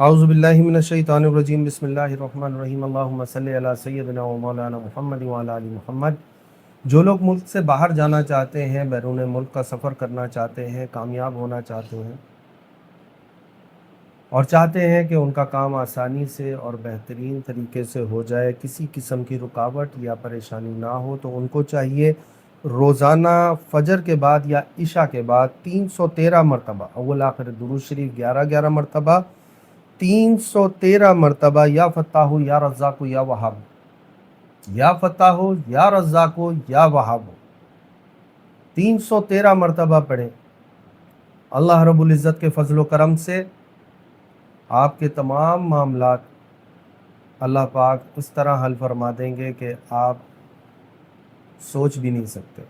اعوذ باللہ من الشیطان الرجیم بسم اللہ الرحمن الرحیم اللہم صلی علی سیدنا و مولانا محمد وعلی آل محمد۔ جو لوگ ملک سے باہر جانا چاہتے ہیں، بیرون ملک کا سفر کرنا چاہتے ہیں، کامیاب ہونا چاہتے ہیں اور چاہتے ہیں کہ ان کا کام آسانی سے اور بہترین طریقے سے ہو جائے، کسی قسم کی رکاوٹ یا پریشانی نہ ہو، تو ان کو چاہیے روزانہ فجر کے بعد یا عشاء کے بعد 313 مرتبہ اول آخر درود شریف 11 مرتبہ 313 مرتبہ یا فتاح یا رزاق یا وہاب، یا فتاح یا رزاق یا وہاب 313 مرتبہ پڑھیں۔ اللہ رب العزت کے فضل و کرم سے آپ کے تمام معاملات اللہ پاک اس طرح حل فرما دیں گے کہ آپ سوچ بھی نہیں سکتے۔